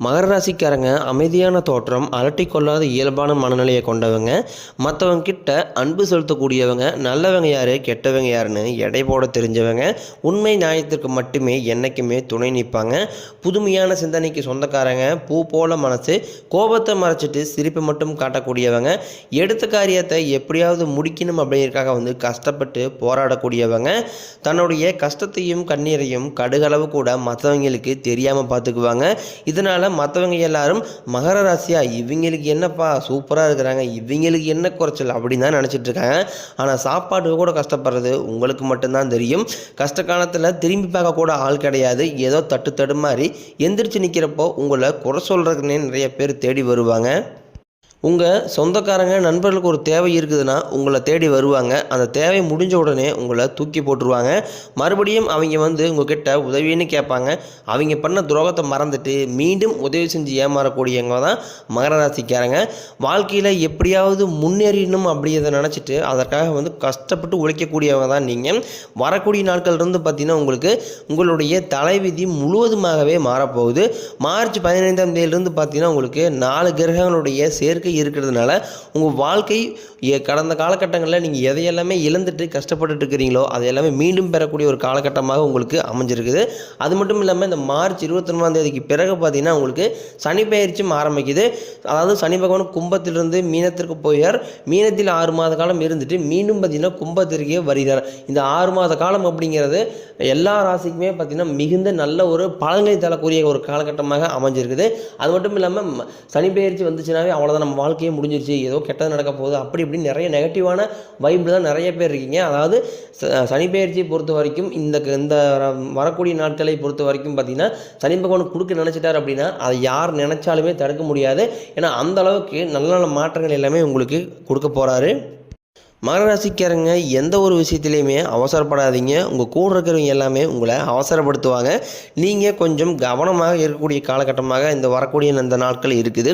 மகர ராசிக்காரங்க அமைதியான தோற்றம், அலட்டிக்கொள்ளாத இயல்பான மனநிலையை கொண்டவங்க, மற்றவங்க கிட்ட அன்பு செலுத்தக்கூடியவங்க, நல்லவங்க யார் கெட்டவங்க யாருன்னு எடை போட தெரிஞ்சவங்க, உண்மை நியாயத்திற்கு மட்டுமே என்றைக்குமே துணை நிற்பாங்க, புதுமையான சிந்தனைக்கு சொந்தக்காரங்க, பூ போல மனசு, கோபத்தை மறைச்சிட்டு சிரிப்பை மட்டும் காட்டக்கூடியவங்க, எடுத்த காரியத்தை எப்படியாவது முடிக்கணும் அப்படிங்கிறதுக்காக கஷ்டப்பட்டு போராடக்கூடியவங்க, தன்னுடைய கஷ்டத்தையும் கண்ணீரையும் கடுகளவு கூட மற்றவங்களுக்கு தெரியாமல் பார்த்துக்குவாங்க. இதனால் மற்றவங்க எல்லாரும் மகர ராசியா இவங்களுக்கு என்னப்பா சூப்பராக இருக்கிறாங்க, இவங்களுக்கு என்ன குறைச்சல் அப்படின்னு தான் நினச்சிட்டு இருக்காங்க. ஆனால் சாப்பாட்டுக்கு கூட கஷ்டப்படுறது உங்களுக்கு மட்டும்தான் தெரியும். கஷ்ட காலத்தில் திரும்பி பார்க்க கூட ஆள் கிடையாது. ஏதோ தட்டு மாதிரி எந்திரிச்சு நிற்கிறப்போ உங்களை குறை சொல்கிறதுக்குன்னே நிறைய பேர் தேடி வருவாங்க. உங்கள் சொந்தக்காரங்க நண்பர்களுக்கு ஒரு தேவை இருக்குதுன்னா உங்களை தேடி வருவாங்க. அந்த தேவை முடிஞ்ச உடனே உங்களை தூக்கி போட்டுருவாங்க. மறுபடியும் அவங்க உங்ககிட்ட உதவின்னு கேட்பாங்க. அவங்க பண்ண துரோகத்தை மறந்துட்டு மீண்டும் உதவி செஞ்சு ஏமாறக்கூடியவங்க தான் மகர ராசிக்காரங்க. வாழ்க்கையில் எப்படியாவது முன்னேறணும் அப்படிங்கிறத நினச்சிட்டு அதற்காக கஷ்டப்பட்டு உழைக்கக்கூடியவங்க தான் நீங்கள். வரக்கூடிய நாட்கள் பார்த்தீங்கன்னா உங்களுக்கு உங்களுடைய தலைவிதி முழுவதுமாகவே மாறப்போகுது. மார்ச் 15ஆம் தேதியிலிருந்து பார்த்தீங்கன்னா உங்களுக்கு 4 கிரகங்களுடைய சேர்க்கை இருக்கிறதுனால உங்கள் வாழ்க்கை கடந்த காலகட்டங்களில் நீங்கள் எதையெல்லாமே இழந்துட்டு கஷ்டப்பட்டுட்டு இருக்கிறீங்களோ அதை எல்லாமே மீண்டும் பெறக்கூடிய ஒரு காலகட்டமாக உங்களுக்கு அமைஞ்சிருக்குது. அது மட்டும் இல்லாமல் இந்த மார்ச் 21ஆம் தேதிக்கு பிறகு பார்த்தீங்கன்னா உங்களுக்கு சனி பெயர்ச்சியும் ஆரம்பிக்குது. அதாவது சனி பகவான் கும்பத்திலிருந்து மீனத்திற்கு போயார். மீனத்தில் 6 மாத காலம் இருந்துட்டு மீண்டும் பார்த்தீங்கன்னா கும்பத்திற்கே வருகிறார். இந்த 6 மாத காலம் அப்படிங்கிறது எல்லா ராசிக்குமே பார்த்தீங்கன்னா மிகுந்த நல்ல ஒரு பலன்களை தரக்கூடிய ஒரு காலகட்டமாக அமைஞ்சிருக்குது. அது மட்டும் இல்லாமல் சனி பெயர்ச்சி வந்துச்சுனாவே அவ்வளோதான், நம்ம வாழ்க்கையே முடிஞ்சிருச்சு, ஏதோ கெட்டது நடக்க போகுது அப்படி இப்படின்னு நிறைய நெகட்டிவான வைப்பில் தான் நிறைய பேர் இருக்கீங்க. அதாவது சனி பெயர்ச்சியை பொறுத்த வரைக்கும் இந்த வரக்கூடிய நாட்களை பொறுத்த வரைக்கும் பார்த்தீங்கன்னா சனி பகவான் கொடுக்க நினச்சிட்டார் அப்படின்னா அதை யார் நினச்சாலுமே தடுக்க முடியாது. ஏன்னா அந்த அளவுக்கு நல்ல நல்ல மாற்றங்கள் எல்லாமே உங்களுக்கு கொடுக்க போகிறாரு. மகர ராசிக்காரங்க எந்த ஒரு விஷயத்துலையுமே அவசரப்படாதீங்க. உங்கள் கூட இருக்கிறவங்க எல்லாமே உங்களை அவசரப்படுத்துவாங்க. நீங்கள் கொஞ்சம் கவனமாக இருக்கக்கூடிய காலகட்டமாக இந்த வரக்கூடிய இந்த நாட்கள் இருக்குது.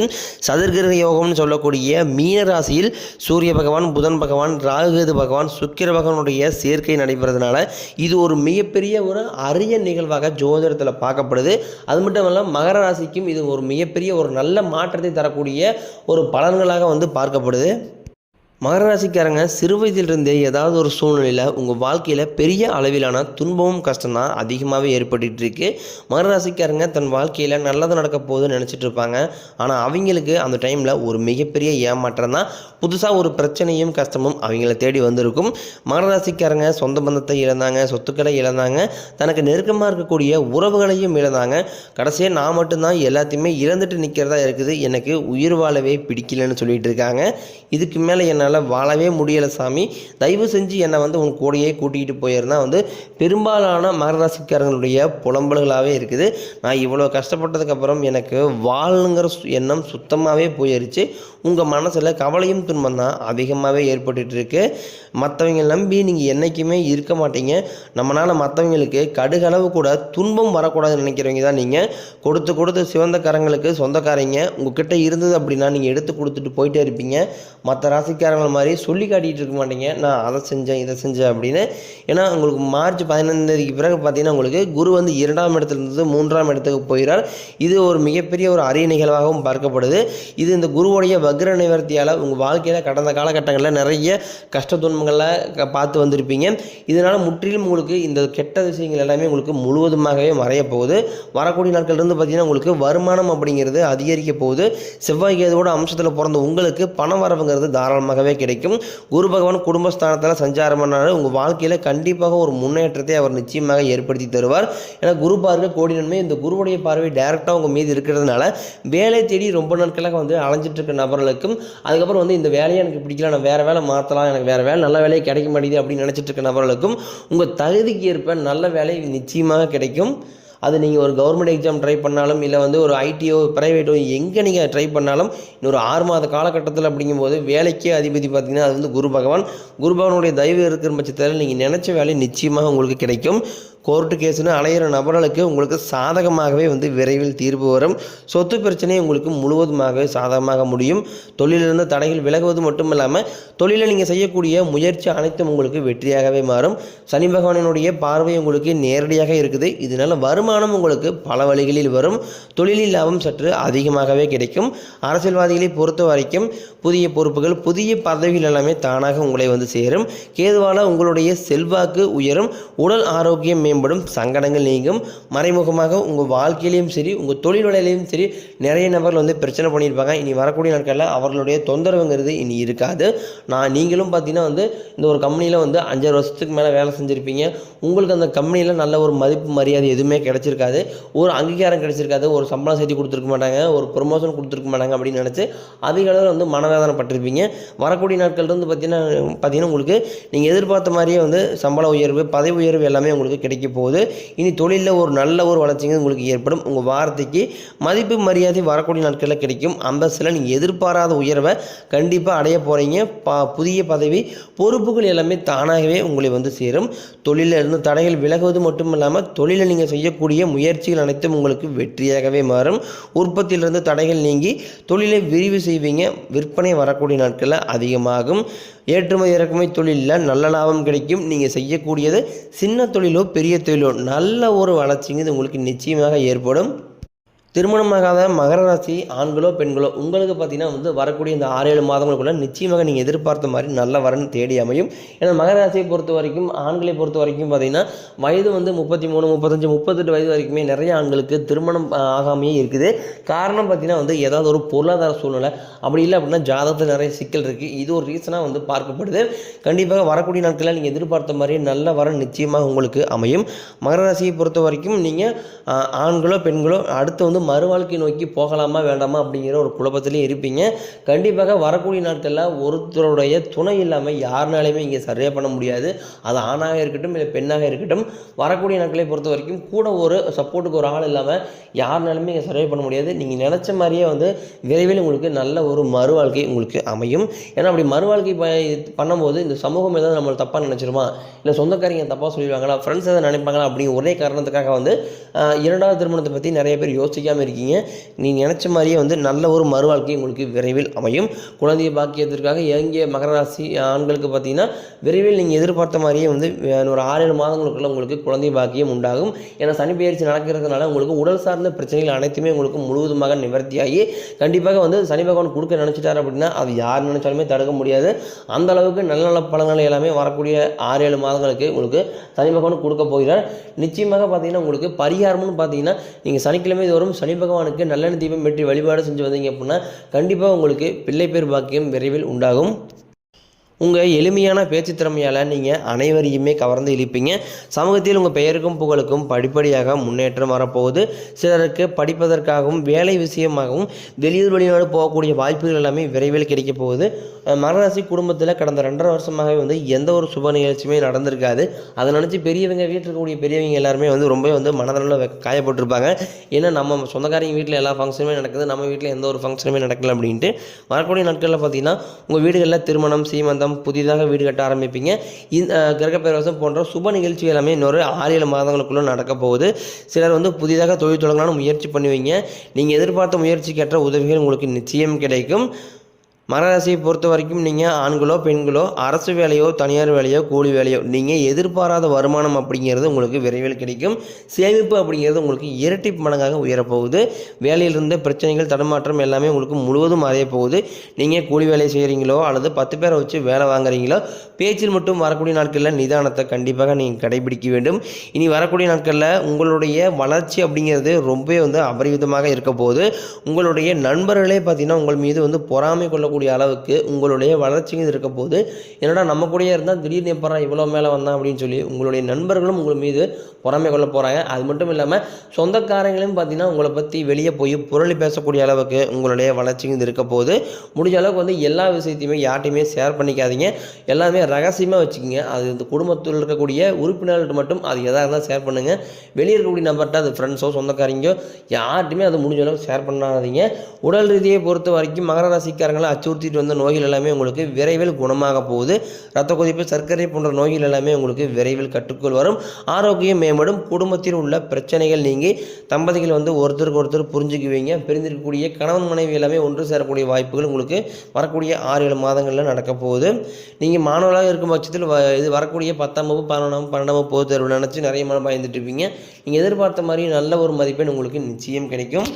சதுர்கிரக யோகம்னு சொல்லக்கூடிய மீன ராசியில் சூரிய பகவான், புதன் பகவான், ராகுகேது பகவான், சுக்கிர பகவானுடைய சேர்க்கை நடைபெறதுனால இது ஒரு மிகப்பெரிய ஒரு அரிய நிகழ்வாக ஜோதிடத்தில் பார்க்கப்படுது. அது மட்டும் இல்லாமல் மகர ராசிக்கும் இது ஒரு மிகப்பெரிய ஒரு நல்ல மாற்றத்தை தரக்கூடிய ஒரு பலன்களாக பார்க்கப்படுது. மகர ராசிக்காரங்க சிறு வயதிலிருந்தே ஏதாவது ஒரு சூழ்நிலையில் உங்கள் வாழ்க்கையில் பெரிய அளவிலான துன்பமும் கஷ்டம்தான் அதிகமாகவே ஏற்பட்டு இருக்கு. மகர ராசிக்காரங்க தன் வாழ்க்கையில் நல்லது நடக்க போகுதுன்னு நினச்சிட்டு இருப்பாங்க. ஆனால் அவங்களுக்கு அந்த டைமில் ஒரு மிகப்பெரிய ஏமாற்றம் தான், புதுசாக ஒரு பிரச்சனையும் கஷ்டமும் அவங்கள தேடி வந்திருக்கும். மகர ராசிக்காரங்க சொந்த பந்தத்தை இழந்தாங்க, சொத்துக்களை இழந்தாங்க, தனக்கு நெருக்கமாக இருக்கக்கூடிய உறவுகளையும் இழந்தாங்க. கடைசியாக நான் மட்டும்தான் எல்லாத்தையுமே இழந்துட்டு நிற்கிறதா இருக்குது, எனக்கு உயிர் வாழவே பிடிக்கலன்னு சொல்லிட்டு இருக்காங்க. இதுக்கு மேலே என்னால் வாழவே முடியலை சாமி, தயவு செஞ்சு என்னை உன் கூடையே கூட்டிகிட்டு போயிருந்தா பெரும்பாலான மகர ராசிக்காரங்களுடைய புலம்பல்களாகவே இருக்குது. நான் இவ்வளோ கஷ்டப்பட்டதுக்கப்புறம் எனக்கு வாழணுங்கிற எண்ணம் சுத்தமாகவே போயிடுச்சு. உங்கள் மனசில் கவலையும் துன்பம் தான் அதிகமாகவே ஏற்பட்டுருக்கு. மற்றவங்க நம்பி நீங்கள் என்றைக்குமே இருக்க மாட்டீங்க. நம்மளால் மற்றவங்களுக்கு கடுகளவு கூட துன்பம் வரக்கூடாதுன்னு நினைக்கிறவங்க தான் நீங்கள். கொடுத்து சிவந்த கரங்களுக்கு சொந்தக்காரங்க. உங்ககிட்ட இருந்தது அப்படின்னா நீங்கள் எடுத்து கொடுத்துட்டு போயிட்டே இருப்பீங்க. மற்ற ராசிக்காரங்கள் மாதிரி சொல்லி காட்டிகிட்டு இருக்க மாட்டீங்க, நான் அதை செஞ்சேன் இதை செஞ்சேன் அப்படின்னு. ஏன்னா உங்களுக்கு மார்ச் 15ஆம் தேதிக்கு பிறகு பார்த்தீங்கன்னா உங்களுக்கு குரு 2ஆம் இடத்துலேருந்து 3ஆம் இடத்துக்கு போகிறார். இது ஒரு மிகப்பெரிய ஒரு அரிய நிகழ்வாகவும் பார்க்கப்படுது. இது இந்த குருவுடைய வக்ர நிவர்த்தியால் உங்கள் வாழ்க்கையில் கடந்த காலகட்டங்களில் நிறைய கஷ்ட துன்பங்களை பார்த்து வந்திருப்பீங்க. இதனால் முற்றிலும் உங்களுக்கு இந்த கெட்ட விஷயங்கள் எல்லாமே உங்களுக்கு முழுவதுமாகவே மறைய போகுது. வரக்கூடிய நாட்கள்லேருந்து பார்த்தீங்கன்னா உங்களுக்கு வருமானம் அப்படிங்கிறது அதிகரிக்க போகுது. செவ்வாய் கேதுவோட அம்சத்தில் பிறந்த உங்களுக்கு பண வரவுங்கிறது தாராளமாகவே கிடைக்கும். குரு பகவான் குடும்பஸ்தானத்தில் சஞ்சாரம் பண்ணாலும் உங்கள் வாழ்க்கையில் கண்டிப்பாக ஒரு முன்னேற்றத்தை அவர் நிச்சயமாக ஏற்படுத்தி தருவார். ஏன்னா குரு பார்வை கோடி நன்மை. இந்த குருவுடைய பார்வை டைரெக்டாக உங்கள் மீது இருக்கிறதுனால வேலை தேடி ரொம்ப நாட்களாக அலைஞ்சிட்டு இருக்க நபர்களுக்கும், அதுக்கப்புறம் இந்த வேலையை எனக்கு பிடிக்கல, நான் வேறு வேலை மாற்றலாம், எனக்கு வேறு வேலை நல்ல வேலையை கிடைக்க மாட்டேங்குது அப்படின்னு நினச்சிட்டு இருக்க நபர்களுக்கும் உங்கள் தகுதிக்கு ஏற்ப நல்ல வேலை நிச்சயமாக கிடைக்கும். அது நீங்கள் ஒரு கவர்மெண்ட் எக்ஸாம் ட்ரை பண்ணாலும் இல்லை ஒரு ஐடியோ ப்ரைவேட்டோ எங்கே நீங்கள் ட்ரை பண்ணாலும் இன்னொரு 6 மாத காலகட்டத்தில் அப்படிங்கும்போது வேலைக்கே அதிபதி பார்த்திங்கன்னா அது குரு பகவான். குரு பகவானுடைய தயவு இருக்கிற பட்சத்தில் நீங்கள் நினச்ச வேலை நிச்சயமாக உங்களுக்கு கிடைக்கும். கோர்ட்டு கேஸுன்னு அலையிற நபர்களுக்கு உங்களுக்கு சாதகமாகவே விரைவில் தீர்வு வரும். சொத்து பிரச்சனை உங்களுக்கு முழுவதுமாகவே சாதகமாக முடியும். தொழிலிருந்து தடைகள் விலகுவது மட்டும் இல்லாமல் தொழிலில் நீங்கள் செய்யக்கூடிய முயற்சி அனைத்தும் உங்களுக்கு வெற்றியாகவே மாறும். சனி பகவானினுடைய பார்வை உங்களுக்கு நேரடியாக இருக்குது. இதனால் வருமானம் வருமானம் உங்களுக்கு பல வழிகளில் வரும். தொழிலில் லாபம் சற்று அதிகமாகவே கிடைக்கும். அரசியல்வாதிகளை பொறுத்த வரைக்கும் புதிய பொறுப்புகள், புதிய பதவிகள் எல்லாமே தானாக உங்களை வந்து சேரும். கேதுவால் உங்களுடைய செல்வாக்கு உயரும். உடல் ஆரோக்கியம் மேம்படும். சங்கடங்கள் நீங்கும். மறைமுகமாக உங்கள் வாழ்க்கையிலையும் சரி, உங்கள் தொழில் வேலையிலையும் சரி நிறைய நபர்கள் வந்து பிரச்சனை பண்ணியிருப்பாங்க. இனி வரக்கூடிய நாட்களில் அவர்களுடைய தொந்தரவுங்கிறது இனி இருக்காது. நீங்களும் பார்த்தீங்கன்னா வந்து இந்த ஒரு கம்பெனியில் வந்து 5 வருஷத்துக்கு மேலே வேலை செஞ்சுருப்பீங்க. உங்களுக்கு அந்த கம்பெனியில் நல்ல ஒரு மதிப்பு மரியாதை எதுவுமே கிடைச்சிருக்காது. ஒரு அங்கீகாரம் கிடைச்சிருக்காது. ஒரு சம்பளம் சேர்த்து கொடுத்துருக்க மாட்டாங்க, ஒரு ப்ரொமோஷன் கொடுத்துருக்க மாட்டாங்க அப்படின்னு நினச்சி அதிக அளவில் வந்து மனவேதனை பட்டிருப்பீங்க. வரக்கூடிய நாட்கள் வந்து பார்த்தீங்கன்னா உங்களுக்கு நீங்கள் எதிர்பார்த்த மாதிரியே வந்து சம்பள உயர்வு, பதவி உயர்வு எல்லாமே உங்களுக்கு கிடைக்க போகுது. இனி தொழிலில் ஒரு நல்ல ஒரு வளர்ச்சிங்க உங்களுக்கு ஏற்படும். உங்கள் வார்த்தைக்கு மதிப்பு மரியாதை வரக்கூடிய நாட்களில் கிடைக்கும். அந்தஸ்தில் நீங்கள் எதிர்பாராத உயர்வை கண்டிப்பாக அடைய போகிறீங்க. புதிய பதவி, பொறுப்புகள் எல்லாமே தானாகவே உங்களை வந்து சேரும். தொழிலில் இருந்து தடைகள் விலகுவது மட்டும் இல்லாமல் தொழிலில் நீங்கள் செய்யக்கூடிய முயற்சிகள் அனைத்தும் உங்களுக்கு வெற்றியாகவே மாறும். உற்பத்தியிலிருந்து தடைகள் நீங்கி தொழிலை விரிவு செய்வீங்க. விற்பனை வரக்கூடிய நாட்களில் அதிகமாகும். ஏற்றுமதி இறக்குமதி தொழிலில் நல்ல லாபம் கிடைக்கும். நீங்கள் செய்யக்கூடியது சின்ன தொழிலோ பெரிய தொழிலோ நல்ல ஒரு வளர்ச்சிங்கிறது உங்களுக்கு நிச்சயமாக ஏற்படும். திருமணமாகாத மகர ராசி ஆண்களோ பெண்களோ உங்களுக்கு பார்த்தீங்கன்னா வந்து வரக்கூடிய இந்த 6-7 மாதங்களுக்குள்ள நிச்சயமாக நீங்கள் எதிர்பார்த்த மாதிரி நல்ல வரன் தேடி அமையும். ஏன்னா மகர ராசியை பொறுத்த வரைக்கும், ஆண்களை பொறுத்த வரைக்கும் பார்த்தீங்கன்னா வயது வந்து 33, 35, 38 வயது வரைக்குமே நிறைய ஆண்களுக்கு திருமணம் ஆகாமையே இருக்குது. காரணம் பார்த்தீங்கன்னா வந்து ஏதாவது ஒரு பொருளாதார சூழ்நிலை, அப்படி இல்லை அப்படின்னா ஜாதகத்தில் நிறைய சிக்கல் இருக்குது. இது ஒரு ரீசனாக வந்து பார்க்கப்படுது. கண்டிப்பாக வரக்கூடிய நாட்களில் நீங்கள் எதிர்பார்த்த மாதிரி நல்ல வரன் நிச்சயமாக உங்களுக்கு அமையும். மகர ராசியை பொறுத்த வரைக்கும் நீங்கள் ஆண்களோ பெண்களோ அடுத்து வந்து மறு வாழ்க்கை நோக்கி போகலாமா வேண்டாமா அப்படிங்கிற ஒரு குழப்பத்திலே இருப்பீங்க. கண்டிப்பாக வரக்கூடிய நாட்களில் ஒருத்தருடைய துணை இல்லாமல் யாருனாலையுமே இங்கே சரியாக பண்ண முடியாது. அது ஆணாக இருக்கட்டும் இல்லை பெண்ணாக இருக்கட்டும், வரக்கூடிய நாட்களை பொறுத்த வரைக்கும் கூட ஒரு சப்போர்ட்டுக்கு ஒரு ஆள் இல்லாமல் யாருனாலுமே இங்கே சர்வே பண்ண முடியாது. நீங்கள் நினச்ச மாதிரியே வந்து விரைவில் உங்களுக்கு நல்ல ஒரு மறு வாழ்க்கை உங்களுக்கு அமையும். ஏன்னா அப்படி மறு வாழ்க்கை பண்ணும்போது இந்த சமூகம் ஏதாவது நம்மளை தப்பாக நினச்சிருமா, இல்லை சொந்தக்காரங்க தப்பாக சொல்லிடுவாங்களா, ஃப்ரெண்ட்ஸ் எதாவது நினைப்பாங்களா அப்படிங்கிற ஒரே காரணத்துக்காக வந்து 2வது திருமணத்தை பற்றி நிறைய பேர் யோசிக்காமல் இருக்கீங்க. நீ நினச்ச மாதிரியே வந்து நல்ல ஒரு மறு வாழ்க்கை உங்களுக்கு விரைவில் அமையும். குழந்தைய பாக்கியத்திற்காக இயங்கிய மகர ராசி ஆண்களுக்கு பார்த்தீங்கன்னா விரைவில் நீங்கள் எதிர்பார்த்த மாதிரியே வந்து ஒரு 6-7 மாதங்களுக்குள்ள உங்களுக்கு குழந்தை பாக்கியம் உண்டாகும். ஏன்னா சனி பெயர்ச்சி நடக்கிறதுனால உங்களுக்கு உடல் சார்ந்த பிரச்சனைகள் அனைத்துமே உங்களுக்கு முழுவதுமாக நிவர்த்தியாகி கண்டிப்பாக வந்து சனி பகவான் கொடுக்க நினச்சிட்டார் அப்படின்னா அது யார் நினச்சாலுமே தடுக்க முடியாது. அந்த அளவுக்கு நல்ல நல்ல பலன்கள் எல்லாமே வரக்கூடிய 6-7 மாதங்களுக்கு உங்களுக்கு சனி பகவான் கொடுக்க போகிறார். நிச்சயமாக பார்த்தீங்கன்னா உங்களுக்கு பரிகாரம்னு பார்த்தீங்கன்னா நீங்கள் சனிக்கிழமை தோறும் சனி பகவானுக்கு நல்லெண்ணெய் தீபம் வெற்றி வழிபாடு செஞ்சு வந்தீங்க அப்படின்னா கண்டிப்பாக உங்களுக்கு பிள்ளை பேர் பாக்கியம் விரைவில் உண்டாகும். உங்கள் எளிமையான பேச்சு திறமையால் நீங்கள் அனைவரையுமே கவர்ந்து இழுப்பீங்க. சமூகத்தில் உங்கள் பெயருக்கும் புகழுக்கும் படிப்படியாக முன்னேற்றம் வரப்போகுது. சிலருக்கு படிப்பதற்காகவும் வேலை விஷயமாகவும் வெளிநாடு போகக்கூடிய வாய்ப்புகள் எல்லாமே விரைவில் கிடைக்க போகுது. மகர ராசி குடும்பத்தில் கடந்த 2.5 வருஷமாகவே வந்து எந்த ஒரு சுப நிகழ்ச்சியுமே நடந்திருக்காது. அதை நினச்சி பெரியவங்க வீட்டில் இருக்கக்கூடிய பெரியவங்க எல்லாருமே வந்து ரொம்ப வந்து மனதளவில் காயப்பட்டிருப்பாங்க. ஏன்னா நம்ம சொந்தக்காரங்க வீட்டில் எல்லா ஃபங்க்ஷனுமே நடக்குது, நம்ம வீட்டில் எந்த ஒரு ஃபங்க்ஷனுமே நடக்கல அப்படின்ட்டு. வரக்கூடிய நாட்களில் பார்த்தீங்கன்னா உங்கள் வீடுகளில் திருமணம், சீமந்தம், புதிதாக வீடு கட்ட ஆரம்பிப்பீங்க. இந்த கிரகப்பிரவேசம் போன்ற சுப நிகழ்ச்சி எல்லாமே இன்னொரு 6-7 மாதங்களுக்குள்ள நடக்க போகுது. சிலர் வந்து புதிதாக தொழில் தொடங்கலாம்னு முயற்சி பண்ணுவீங்க. நீங்கள் எதிர்பார்த்த முயற்சிக்கேற்ற உதவிகள் உங்களுக்கு நிச்சயம் கிடைக்கும். மகர ராசியை பொறுத்த வரைக்கும் நீங்கள் ஆண்களோ பெண்களோ அரசு வேலையோ தனியார் வேலையோ கூலி வேலையோ நீங்கள் எதிர்பாராத வருமானம் அப்படிங்கிறது உங்களுக்கு விரைவில் கிடைக்கும். சேமிப்பு அப்படிங்கிறது உங்களுக்கு இரட்டி மடங்காக உயரப்போகுது. வேலையிலிருந்த பிரச்சனைகள் தடுமாற்றம் எல்லாமே உங்களுக்கு முழுவதும் அறிய போகுது. நீங்கள் கூலி வேலை செய்கிறீங்களோ அல்லது 10 பேரை வச்சு வேலை வாங்குறீங்களோ பேச்சில் மட்டும் வரக்கூடிய நாட்களில் நிதானத்தை கண்டிப்பாக நீங்கள் கடைபிடிக்க வேண்டும். இனி வரக்கூடிய நாட்களில் உங்களுடைய வளர்ச்சி அப்படிங்கிறது ரொம்பவே வந்து அபரிவிதமாக இருக்க போகுது. உங்களுடைய நண்பர்களே பார்த்தீங்கன்னா உங்கள் மீது வந்து பொறாமை கொள்ளக்கூடிய அளவுக்கு உங்களுடைய வளர்ச்சிகள் இருக்க போது. என்னடா நம்ம கூடயே இருந்தால் திடீர்னு எப்பறா இவ்வளோ மேலே வந்தான் அப்படின்னு சொல்லி உங்களுடைய நண்பர்களும் உங்கள் மீது பொறாமை கொள்ள போகிறாங்க. அது மட்டும் இல்லாமல் சொந்தக்காரங்களும் பார்த்தீங்கன்னா உங்களை பற்றி வெளியே போய் புரளி பேசக்கூடிய அளவுக்கு உங்களுடைய வளர்ச்சிகள் இருக்க போது. முடிஞ்ச அளவுக்கு வந்து எல்லா விஷயத்தையுமே யார்ட்டையுமே ஷேர் பண்ணிக்காதீங்க. எல்லாமே ரகசியமாக வச்சுக்கிங்க. அது இந்த குடும்பத்தில் இருக்கக்கூடிய உறுப்பினர்கள்ட்ட மட்டும் அது எதாக இருந்தால் ஷேர் பண்ணுங்கள். வெளியே இருக்கக்கூடிய நம்பர்கிட்ட அது ஃப்ரெண்ட்ஸோ சொந்தக்காரங்கோ யார்ட்டுமே அது முடிஞ்ச அளவுக்கு ஷேர் பண்ணாதீங்க. உடல் ரீதியை பொறுத்த வரைக்கும் மகர ராசிக்காரங்களை அச்சுறுத்திட்டு வந்த நோய்கள் எல்லாமே உங்களுக்கு விரைவில் குணமாக போகுது. இரத்த கொதிப்பு, சர்க்கரை போன்ற நோய்கள் எல்லாமே உங்களுக்கு விரைவில் கட்டுக்குள் வரும். ஆரோக்கியம் மேம்படும். குடும்பத்தில் உள்ள பிரச்சனைகள் நீங்கி தம்பதிகள் ஒருத்தருக்கு ஒருத்தர் புரிஞ்சுக்குவீங்க. பிரிந்திருக்கக்கூடிய கணவன் மனைவி எல்லாமே ஒன்று சேரக்கூடிய வாய்ப்புகள் உங்களுக்கு வரக்கூடிய 6-7 மாதங்களில் நடக்க போகுது. நீங்கள் மாணவர்களாக இருக்கும் பட்சத்தில் இது வரக்கூடிய 10ஆம் வகுப்பு, 11ஆம் வகுப்பு, 12ஆம் வகுப்பு பொதுத் தேர்வு நினச்சி நிறைய பயந்துட்டு இருப்பீங்க. நீங்கள் எதிர்பார்த்த மாதிரி நல்ல ஒரு மதிப்பெண் உங்களுக்கு நிச்சயம் கிடைக்கும்.